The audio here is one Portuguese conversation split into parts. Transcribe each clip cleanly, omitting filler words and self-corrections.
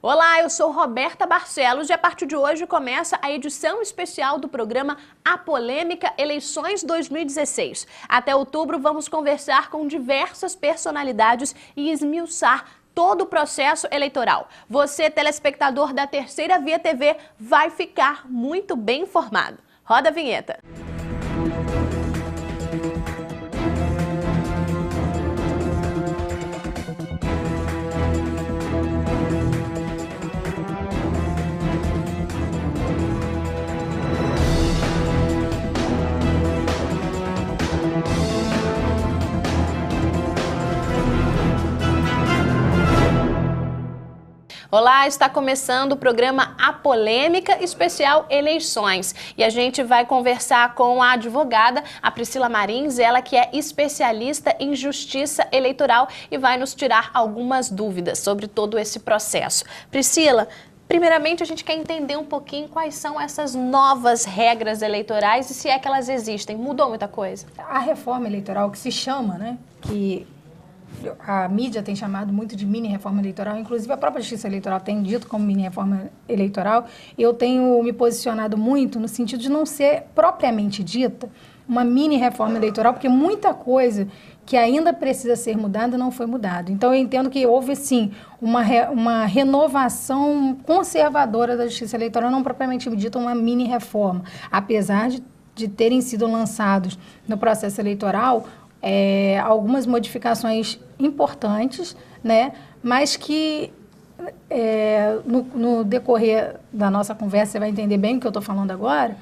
Olá, eu sou Roberta Barcelos e a partir de hoje começa a edição especial do programa A Polêmica Eleições 2016. Até outubro vamos conversar com diversas personalidades e esmiuçar todo o processo eleitoral. Você, telespectador da Terceira Via TV, vai ficar muito bem informado. Roda a vinheta. Olá, está começando o programa A Polêmica Especial Eleições e a gente vai conversar com a advogada, a Priscila Marins, ela que é especialista em justiça eleitoral e vai nos tirar algumas dúvidas sobre todo esse processo. Priscila, primeiramente a gente quer entender um pouquinho quais são essas novas regras eleitorais e se é que elas existem. Mudou muita coisa? A reforma eleitoral que se chama, né, que a mídia tem chamado muito de mini-reforma eleitoral, inclusive a própria Justiça Eleitoral tem dito como mini-reforma eleitoral, eu tenho me posicionado muito no sentido de não ser propriamente dita uma mini-reforma eleitoral, porque muita coisa que ainda precisa ser mudada não foi mudada. Então, eu entendo que houve, sim, uma renovação conservadora da Justiça Eleitoral, não propriamente dita uma mini-reforma, apesar de terem sido lançados no processo eleitoral algumas modificações importantes, né, mas que no decorrer da nossa conversa você vai entender bem o que eu estou falando agora.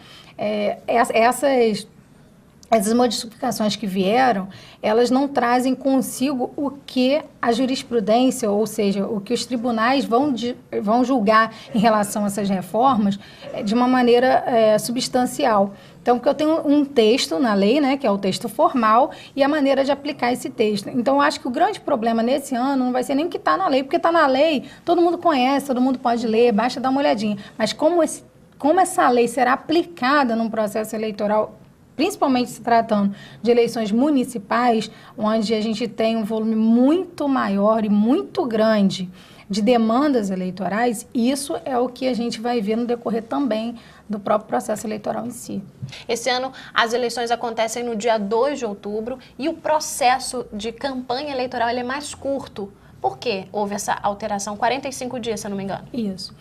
Essas modificações que vieram, elas não trazem consigo o que a jurisprudência, ou seja, o que os tribunais vão julgar em relação a essas reformas de uma maneira substancial. Então, porque eu tenho um texto na lei, né, que é o texto formal, e a maneira de aplicar esse texto. Então, eu acho que o grande problema nesse ano não vai ser nem o que está na lei, porque está na lei, todo mundo conhece, todo mundo pode ler, basta dar uma olhadinha. Mas como essa lei será aplicada num processo eleitoral, principalmente se tratando de eleições municipais, onde a gente tem um volume muito maior e muito grande de demandas eleitorais, isso é o que a gente vai ver no decorrer também do próprio processo eleitoral em si. Esse ano, as eleições acontecem no dia 2 de outubro e o processo de campanha eleitoral ele é mais curto. Por que houve essa alteração? 45 dias, se eu não me engano. Isso.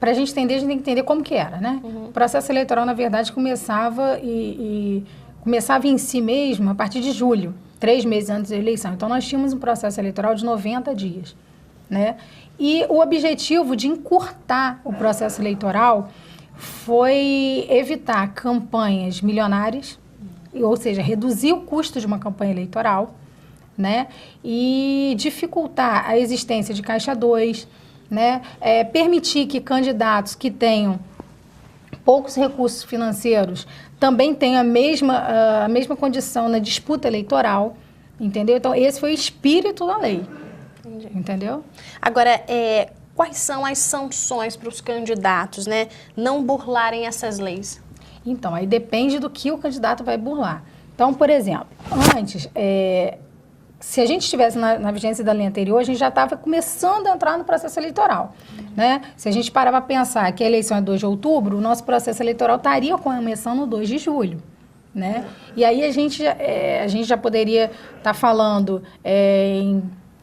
Para a gente entender, a gente tem que entender como que era, né? Uhum. O processo eleitoral, na verdade, começava em si mesmo a partir de julho, 3 meses antes da eleição. Então, nós tínhamos um processo eleitoral de 90 dias, né? E o objetivo de encurtar o processo eleitoral foi evitar campanhas milionárias, ou seja, reduzir o custo de uma campanha eleitoral, né? E dificultar a existência de Caixa 2, né? Permitir que candidatos que tenham poucos recursos financeiros também tenham a mesma condição na disputa eleitoral, entendeu? Então, esse foi o espírito da lei. Entendi. Entendeu? Agora, quais são as sanções para os candidatos, né, não burlarem essas leis? Então, aí depende do que o candidato vai burlar. Então, por exemplo, antes, se a gente estivesse na vigência da lei anterior, a gente já estava começando a entrar no processo eleitoral, né? Se a gente parar para pensar que a eleição é 2 de outubro, o nosso processo eleitoral estaria começando no 2 de julho, né? E aí a gente já poderia estar falando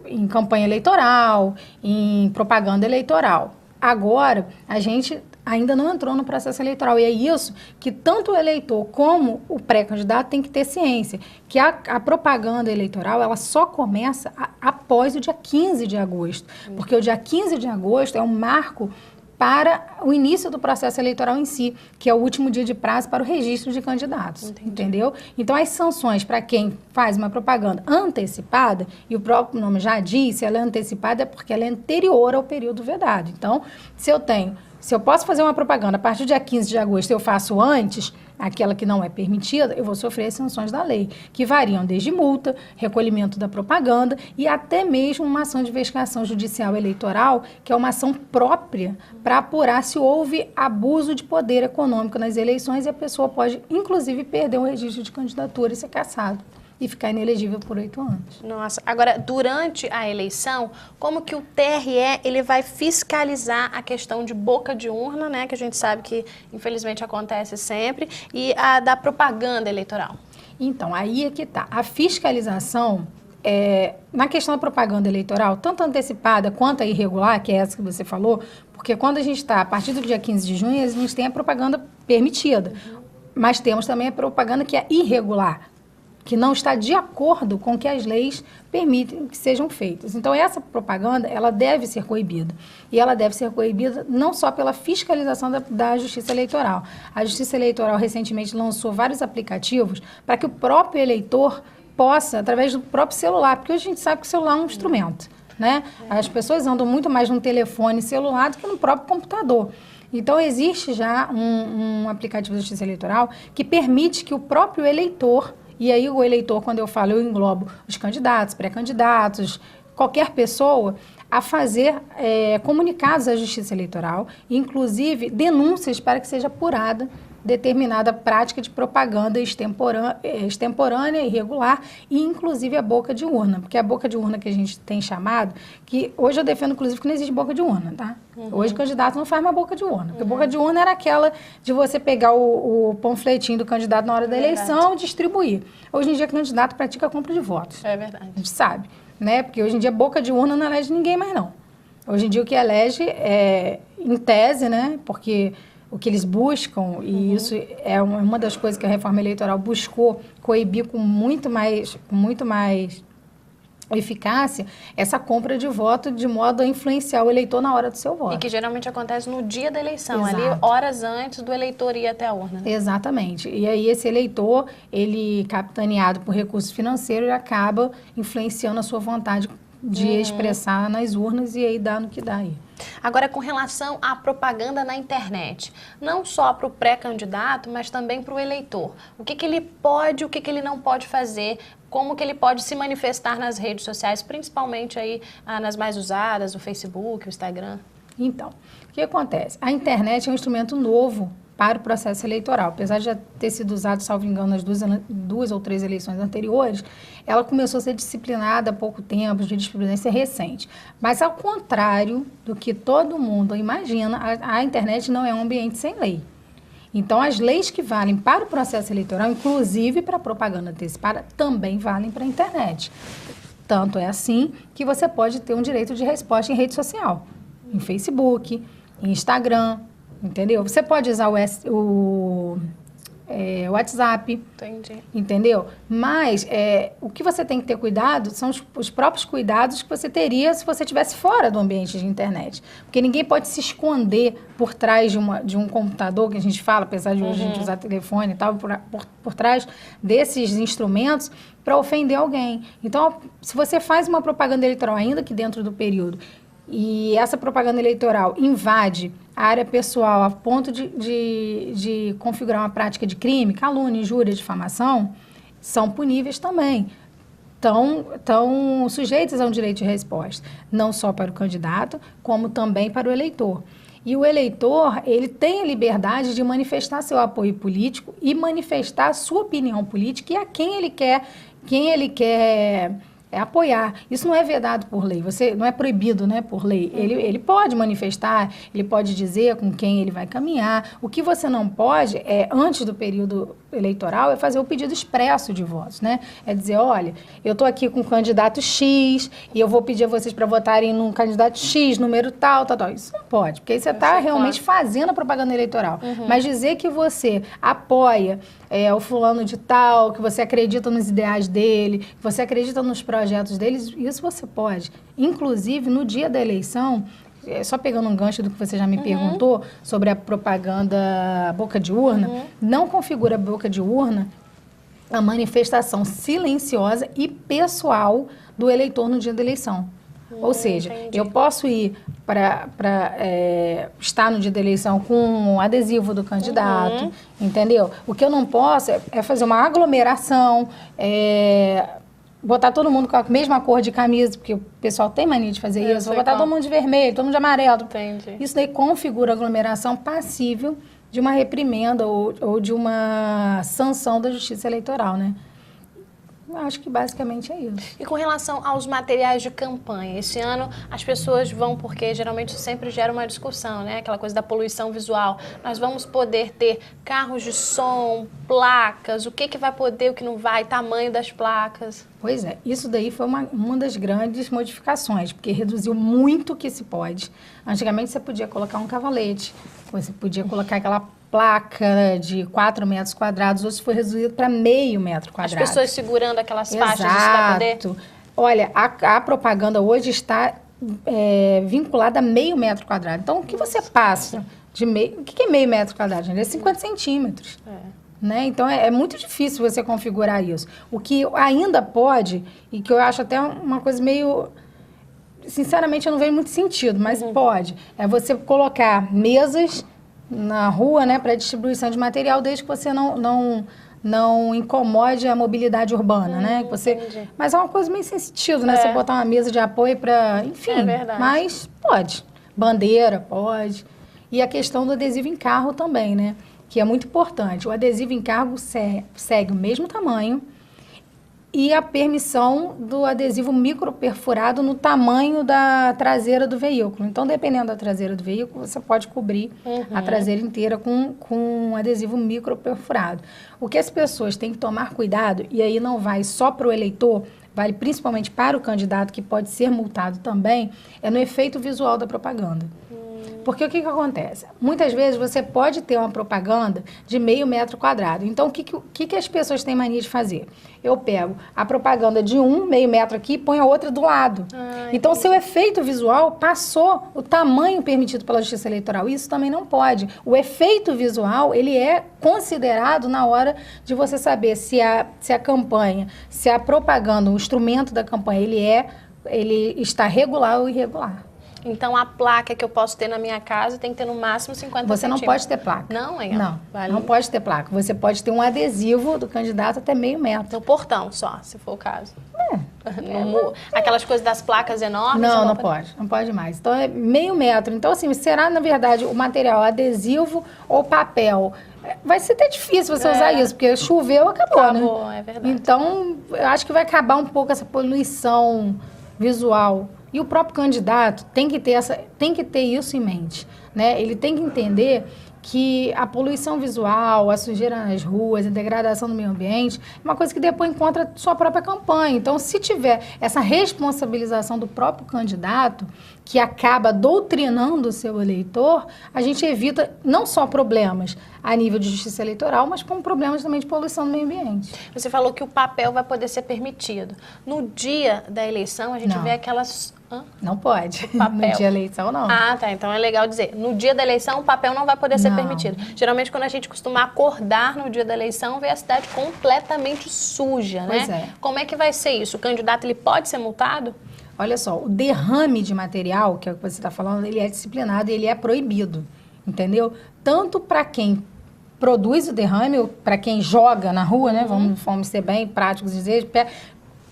em campanha eleitoral, em propaganda eleitoral. Agora, a gente ainda não entrou no processo eleitoral. E é isso que tanto o eleitor como o pré-candidato tem que ter ciência, que a propaganda eleitoral ela só começa após o dia 15 de agosto. Porque o dia 15 de agosto é um marco para o início do processo eleitoral em si, que é o último dia de prazo para o registro de candidatos. Entendi. Entendeu? Então, as sanções para quem faz uma propaganda antecipada, e o próprio nome já diz, se ela é antecipada é porque ela é anterior ao período vedado. Então, se eu posso fazer uma propaganda a partir do dia 15 de agosto e eu faço antes, aquela que não é permitida, eu vou sofrer as sanções da lei, que variam desde multa, recolhimento da propaganda e até mesmo uma ação de investigação judicial eleitoral, que é uma ação própria para apurar se houve abuso de poder econômico nas eleições e a pessoa pode, inclusive, perder o registro de candidatura e ser cassado. e ficar inelegível por 8 anos. Nossa, agora, durante a eleição, como que o TRE ele vai fiscalizar a questão de boca de urna, né, que a gente sabe que infelizmente acontece sempre, e a da propaganda eleitoral? Então, aí é que tá. A fiscalização, na questão da propaganda eleitoral, tanto antecipada quanto a irregular, que é essa que você falou, porque quando a gente está, a partir do dia 15 de junho, a gente tem a propaganda permitida, mas temos também a propaganda que é irregular, que não está de acordo com o que as leis permitem que sejam feitas. Então, essa propaganda, ela deve ser coibida. E ela deve ser coibida não só pela fiscalização da Justiça Eleitoral. A Justiça Eleitoral recentemente lançou vários aplicativos para que o próprio eleitor possa, através do próprio celular, porque hoje a gente sabe que o celular é um instrumento, né? As pessoas andam muito mais no telefone celular do que no próprio computador. Então, existe já um aplicativo da Justiça Eleitoral que permite que o próprio eleitor, e aí o eleitor, quando eu falo, eu englobo os candidatos, pré-candidatos, qualquer pessoa, a fazer comunicados à Justiça Eleitoral, inclusive denúncias para que seja apurada determinada prática de propaganda extemporânea, irregular, e inclusive a boca de urna, porque a boca de urna que a gente tem chamado, que hoje eu defendo inclusive que não existe boca de urna, tá? Hoje o candidato não faz mais boca de urna, porque boca de urna era aquela de você pegar o panfletinho do candidato na hora da eleição e distribuir. Hoje em dia o candidato pratica a compra de votos. É verdade. A gente sabe, né? Porque hoje em dia boca de urna não elege ninguém mais não. Hoje em dia o que elege é, em tese, né? Porque o que eles buscam, e isso é uma das coisas que a reforma eleitoral buscou coibir com muito mais eficácia, essa compra de voto de modo a influenciar o eleitor na hora do seu voto. E que geralmente acontece no dia da eleição, Exato. ali horas antes do eleitor ir até a urna. Né? Exatamente. E aí esse eleitor, ele capitaneado por recursos financeiros, ele acaba influenciando a sua vontade de expressar nas urnas e aí dá no que dá aí. Agora, com relação à propaganda na internet, não só para o pré-candidato, mas também para o eleitor. O que ele pode, o que ele não pode fazer, como que ele pode se manifestar nas redes sociais, principalmente aí nas mais usadas, o Facebook, o Instagram? Então, o que acontece? A internet é um instrumento novo para o processo eleitoral. Apesar de já ter sido usado, salvo engano, nas duas ou três eleições anteriores, ela começou a ser disciplinada há pouco tempo, de jurisprudência recente. Mas, ao contrário do que todo mundo imagina, a internet não é um ambiente sem lei. Então, as leis que valem para o processo eleitoral, inclusive para a propaganda antecipada, também valem para a internet. Tanto é assim que você pode ter um direito de resposta em rede social, em Facebook, em Instagram, entendeu? Você pode usar o WhatsApp. Entendi. Entendeu? Mas o que você tem que ter cuidado são os próprios cuidados que você teria se você estivesse fora do ambiente de internet. Porque ninguém pode se esconder por trás de um computador, que a gente fala, apesar de hoje a gente usar telefone e tal, por trás desses instrumentos para ofender alguém. Então, se você faz uma propaganda eleitoral, ainda que dentro do período, e essa propaganda eleitoral invade a área pessoal a ponto de configurar uma prática de crime, calúnia, injúria, difamação, são puníveis também. Estão sujeitos a um direito de resposta, não só para o candidato, como também para o eleitor. E o eleitor, ele tem a liberdade de manifestar seu apoio político e manifestar a sua opinião política e a quem ele quer apoiar. Isso não é vedado por lei, não é proibido, né, por lei. Ele pode manifestar, ele pode dizer com quem ele vai caminhar. O que você não pode, antes do período eleitoral, é fazer o pedido expresso de votos, né? É dizer, olha, eu estou aqui com o candidato X e eu vou pedir a vocês para votarem num candidato X, número tal. Isso não pode, porque aí você está realmente fazendo a propaganda eleitoral. Mas dizer que você apoia o fulano de tal, que você acredita nos ideais dele, que você acredita nos projetos deles, isso você pode. Inclusive, no dia da eleição, só pegando um gancho do que você já me perguntou sobre a propaganda boca de urna, não configura a boca de urna a manifestação silenciosa e pessoal do eleitor no dia da eleição. Ou seja, entendi. Eu posso ir para estar no dia da eleição com um adesivo do candidato, entendeu? O que eu não posso é fazer uma aglomeração, botar todo mundo com a mesma cor de camisa, porque o pessoal tem mania de fazer isso, vou botar todo mundo de vermelho, todo mundo de amarelo. Entendi. Isso daí configura aglomeração passível de uma reprimenda ou de uma sanção da Justiça Eleitoral, né? acho que basicamente é isso. E com relação aos materiais de campanha, esse ano as pessoas vão, porque geralmente sempre gera uma discussão, né? Aquela coisa da poluição visual. Nós vamos poder ter carros de som, placas, o que vai poder, o que não vai, tamanho das placas. Pois é, isso daí foi uma das grandes modificações, porque reduziu muito o que se pode. Antigamente você podia colocar um cavalete, você podia colocar aquela placa de 4 metros quadrados, hoje foi reduzido para meio metro quadrado. As pessoas segurando aquelas faixas, Exato. isso vai poder? Olha, a propaganda hoje está vinculada a meio metro quadrado. Então, o que você passa de meio... O que é meio metro quadrado, gente? É 50 centímetros. Né? Então, é muito difícil você configurar isso. O que ainda pode, e que eu acho até uma coisa meio... Sinceramente, eu não vejo muito sentido, mas pode. É você colocar mesas na rua, né, para distribuição de material, desde que você não incomode a mobilidade urbana, né? Entendi. Mas é uma coisa meio sem sentido, né? Você botar uma mesa de apoio para... Enfim, É verdade. mas pode. Bandeira, pode. E a questão do adesivo em carro também, né? Que é muito importante. O adesivo em carro segue o mesmo tamanho e a permissão do adesivo microperfurado no tamanho da traseira do veículo. Então, dependendo da traseira do veículo, você pode cobrir a traseira inteira com um adesivo microperfurado. O que as pessoas têm que tomar cuidado, e aí não vai só para o eleitor, vale principalmente para o candidato, que pode ser multado também, é no efeito visual da propaganda. Porque o que acontece? Muitas vezes você pode ter uma propaganda de meio metro quadrado. Então, o que as pessoas têm mania de fazer? Eu pego a propaganda de meio metro aqui e ponho a outra do lado. Então, seu efeito visual passou o tamanho permitido pela Justiça Eleitoral. Isso também não pode. O efeito visual, ele é considerado na hora de você saber se a campanha, se a propaganda, o instrumento da campanha, ele está regular ou irregular. Então, a placa que eu posso ter na minha casa tem que ter no máximo 50 Você não centímetros. pode ter placa. Não, é? Não, Vale. não pode ter placa. Você pode ter um adesivo do candidato até meio metro. No portão só, se for o caso. Aquelas coisas das placas enormes. Não pode. Não pode mais. Então, é meio metro. Então, assim, será, na verdade, o material adesivo ou papel? Vai ser até difícil você usar isso, porque choveu, acabou, né? É verdade. Então, eu acho que vai acabar um pouco essa poluição visual. E o próprio candidato tem que ter isso em mente, né? Ele tem que entender que a poluição visual, a sujeira nas ruas, a degradação do meio ambiente, é uma coisa que depois encontra sua própria campanha. Então, se tiver essa responsabilização do próprio candidato, que acaba doutrinando o seu eleitor, a gente evita não só problemas a nível de justiça eleitoral, mas como problemas também de poluição do meio ambiente. Você falou que o papel vai poder ser permitido. No dia da eleição, a gente vê aquelas... Não pode. Papel. No dia da eleição, não. Ah, tá. Então é legal dizer. No dia da eleição, o papel não vai poder ser permitido. Geralmente, quando a gente costuma acordar no dia da eleição, vê a cidade completamente suja, né? Pois é. Como é que vai ser isso? O candidato, ele pode ser multado? Olha só, o derrame de material, que é o que você está falando, ele é disciplinado e ele é proibido, entendeu? Tanto para quem produz o derrame, para quem joga na rua, né? Vamos ser bem práticos e dizer...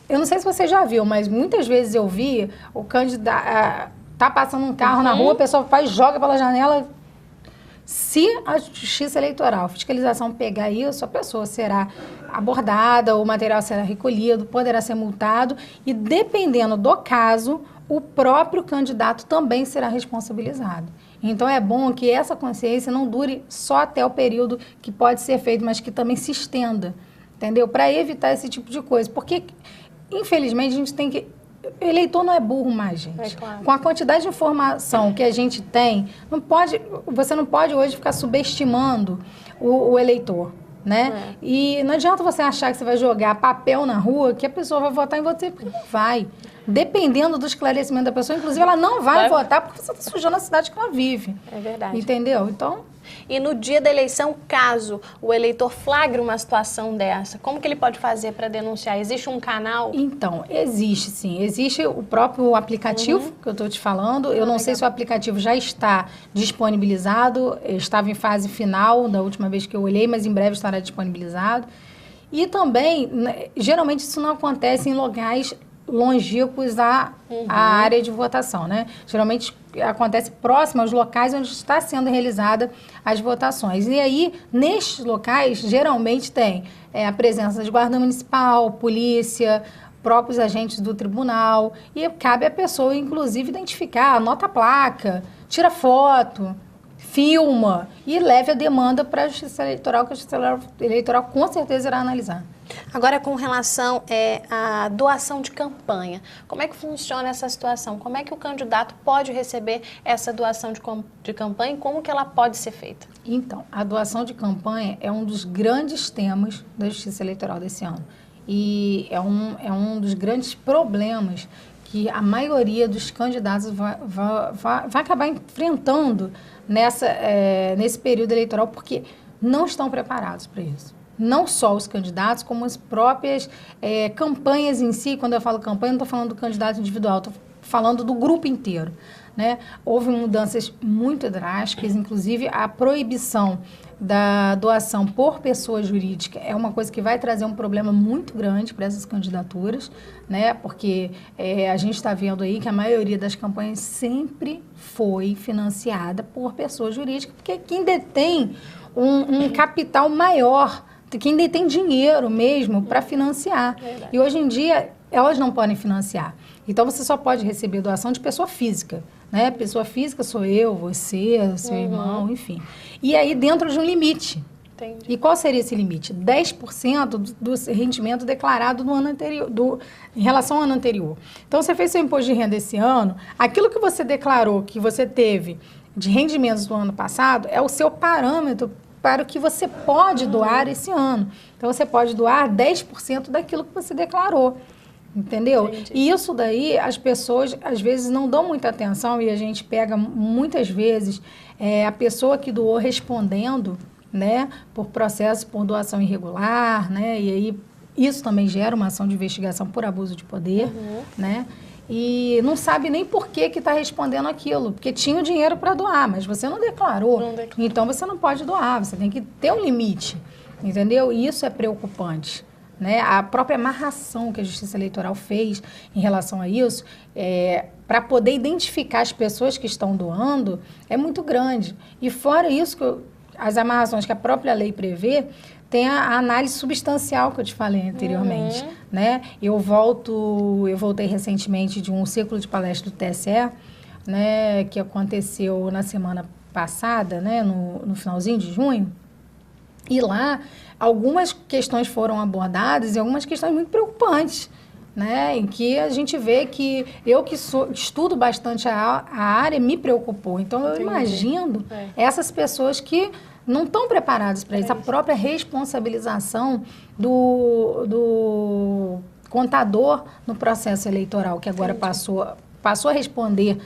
Eu não sei se você já viu, mas muitas vezes eu vi o candidato... tá passando um carro na rua, a pessoa vai e joga pela janela. Se a Justiça Eleitoral, a fiscalização pegar isso, a pessoa será abordada, o material será recolhido, poderá ser multado e, dependendo do caso, o próprio candidato também será responsabilizado. Então, é bom que essa consciência não dure só até o período que pode ser feito, mas que também se estenda, entendeu? Para evitar esse tipo de coisa. Porque, infelizmente, a gente tem que... O eleitor não é burro mais, gente. É claro. Com a quantidade de informação que a gente tem, você não pode hoje ficar subestimando o eleitor, né? E não adianta você achar que você vai jogar papel na rua, que a pessoa vai votar em você, porque não vai. Dependendo do esclarecimento da pessoa, inclusive, ela não vai votar porque você está sujando a cidade que ela vive. É verdade. Entendeu? Então... E no dia da eleição, caso o eleitor flagre uma situação dessa, como que ele pode fazer para denunciar? Existe um canal? Então, existe sim. Existe o próprio aplicativo que eu estou te falando. Eu não sei se o aplicativo já está disponibilizado. Eu estava em fase final da última vez que eu olhei, mas em breve estará disponibilizado. E também, geralmente isso não acontece em locais longínquos à área de votação, né? Geralmente acontece próximo aos locais onde está sendo realizada as votações. E aí, nestes locais, geralmente tem a presença de guarda municipal, polícia, próprios agentes do tribunal, e cabe à pessoa, inclusive, identificar, anota a placa, tira foto, filma e leve a demanda para a Justiça Eleitoral, que a Justiça Eleitoral com certeza irá analisar. Agora, com relação à doação de campanha, como é que funciona essa situação? Como é que o candidato pode receber essa doação de campanha e como que ela pode ser feita? Então, a doação de campanha é um dos grandes temas da Justiça Eleitoral desse ano. E é um dos grandes problemas que a maioria dos candidatos vai acabar enfrentando nesse período eleitoral, porque não estão preparados para isso. Não só os candidatos, como as próprias campanhas em si. Quando eu falo campanha, não estou falando do candidato individual, estou falando do grupo inteiro, né? Houve mudanças muito drásticas, inclusive a proibição da doação por pessoa jurídica é uma coisa que vai trazer um problema muito grande para essas candidaturas, né? Porque a gente está vendo aí que a maioria das campanhas sempre foi financiada por pessoa jurídica, porque quem detém um capital maior, quem detém dinheiro mesmo para financiar. Verdade. E hoje em dia elas não podem financiar. Então você só pode receber doação de pessoa física, né? Pessoa física sou eu, você, seu irmão, enfim. E aí dentro de um limite. Entendi. E qual seria esse limite? 10% do rendimento declarado no ano anterior, em relação ao ano anterior. Então você fez seu imposto de renda esse ano, aquilo que você declarou que você teve de rendimentos do ano passado é o seu parâmetro para o que você pode doar esse ano. Então, você pode doar 10% daquilo que você declarou, entendeu? Entendi. E isso daí, as pessoas, às vezes, não dão muita atenção e a gente pega, muitas vezes, a pessoa que doou respondendo, né, por processo, por doação irregular, né, e aí isso também gera uma ação de investigação por abuso de poder, né, e não sabe nem por que está respondendo aquilo, porque tinha o dinheiro para doar, mas você não declarou, então você não pode doar, você tem que ter um limite, entendeu? E isso é preocupante, né? A própria amarração que a Justiça Eleitoral fez em relação a isso, para poder identificar as pessoas que estão doando, é muito grande. E fora isso, as amarrações que a própria lei prevê, tem a análise substancial que eu te falei anteriormente, né? Eu voltei recentemente de um ciclo de palestra do TSE, né, que aconteceu na semana passada, né, no finalzinho de junho, e lá algumas questões foram abordadas e algumas questões muito preocupantes, né, em que a gente vê que eu que estudo bastante a área me preocupou. Então eu imagino essas pessoas que não estão preparados para isso. A própria responsabilização do contador no processo eleitoral, que agora passou a responder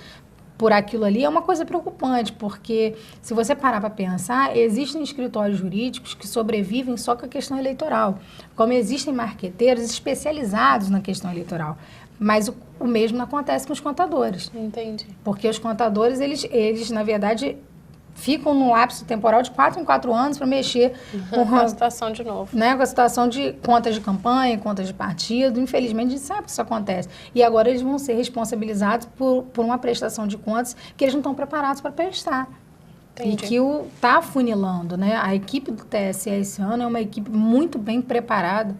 por aquilo ali, é uma coisa preocupante, porque se você parar para pensar, existem escritórios jurídicos que sobrevivem só com a questão eleitoral, como existem marqueteiros especializados na questão eleitoral. Mas o mesmo não acontece com os contadores. Entendi. Porque os contadores, eles na verdade, ficam num lapso temporal de 4 em 4 anos para mexer com a situação de novo. Né, com a situação de contas de campanha, contas de partido. Infelizmente, a gente sabe que isso acontece. E agora eles vão ser responsabilizados por uma prestação de contas que eles não estão preparados para prestar. Entendi. E que está afunilando, né? A equipe do TSE esse ano é uma equipe muito bem preparada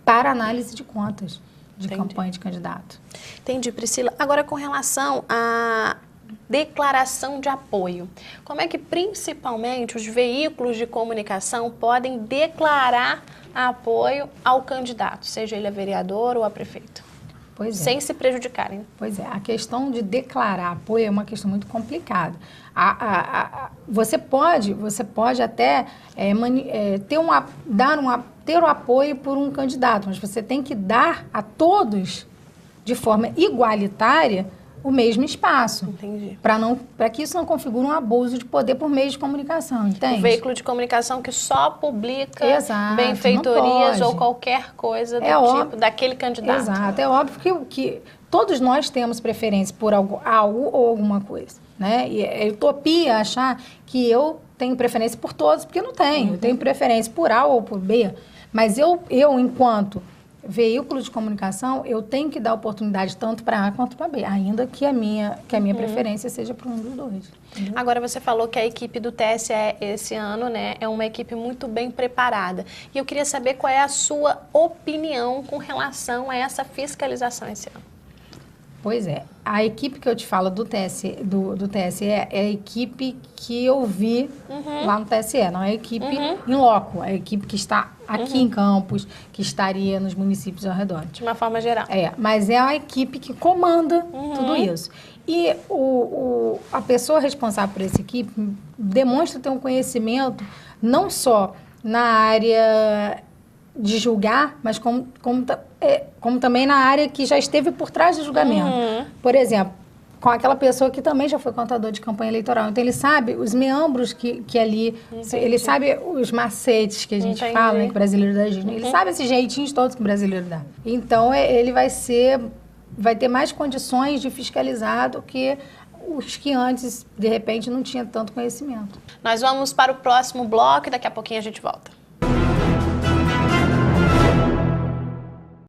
para análise de contas de campanha de candidato. Entendi, Priscila. Agora, com relação a declaração de apoio. Como é que, principalmente, os veículos de comunicação podem declarar apoio ao candidato, seja ele a vereador ou a prefeito? Pois é. Sem se prejudicarem. Pois é, a questão de declarar apoio é uma questão muito complicada. Você pode até ter o apoio por um candidato, mas você tem que dar a todos, de forma igualitária, o mesmo espaço. Entendi. Para que isso não configure um abuso de poder por meio de comunicação, entende? Um veículo de comunicação que só publica benfeitorias ou qualquer coisa do tipo daquele candidato. Exato. É óbvio que todos nós temos preferência por algo ou alguma coisa, né? E é utopia achar que eu tenho preferência por todos, porque eu não tenho. Eu tenho preferência por A ou por B. Mas eu enquanto veículo de comunicação, eu tenho que dar oportunidade tanto para A quanto para B, ainda que a minha preferência seja para um dos dois. Entendeu? Agora, você falou que a equipe do TSE esse ano, né, é uma equipe muito bem preparada. E eu queria saber qual é a sua opinião com relação a essa fiscalização esse ano. Pois é, a equipe que eu te falo do TSE é a equipe que eu vi lá no TSE, não é a equipe em loco, é a equipe que está aqui em Campos, que estaria nos municípios ao redor. De uma forma geral. Mas é a equipe que comanda tudo isso. E a pessoa responsável por essa equipe demonstra ter um conhecimento não só na área de julgar, mas como também na área que já esteve por trás do julgamento. Por exemplo, com aquela pessoa que também já foi contador de campanha eleitoral. Então, ele sabe os meandros que ali... Ele sabe os macetes que a gente fala, né, que o brasileiro dá jeito. Ele sabe esses jeitinhos todos que o brasileiro dá. Então, ele vai ter mais condições de fiscalizar do que os que antes, de repente, não tinham tanto conhecimento. Nós vamos para o próximo bloco e daqui a pouquinho a gente volta.